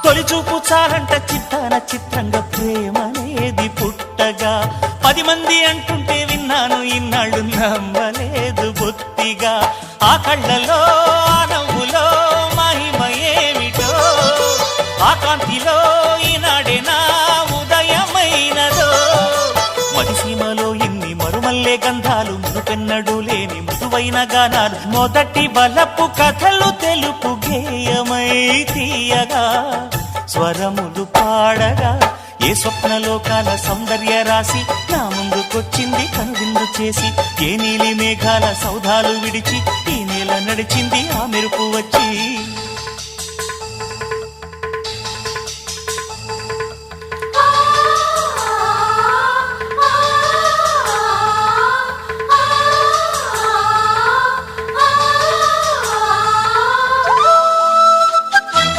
తొలిచూపు చాలంట చిత్తాన చిత్రంగా ప్రేమనేది పుట్టగా 10 మంది అంటుంటే విన్నాను ఇన్నాళ్ళు నమ్మలేదు బొత్తిగా ఆ కళ్ళలో ఆ నవ్వులో మహిమ ఏమిటో ఆ కాంతిలో ఈనాడే నా ఉదయమైనదో మదిసీమలో ఇన్ని మరుమల్లే గంధాలు మునుపెన్నడు లేని మృదువైన గానాలు మొదటి బలపు కథలు తెలుపు గేయమై తీయగా స్వరములు పాడగా ఏ స్వప్నలోకాల సౌందర్య రాశి నా ముందుకొచ్చింది కనువిందు చేసి ఏ నీలి మేఘాల సౌధాలు విడిచి ఈ నేల నడిచింది ఆ మెరుపు వచ్చి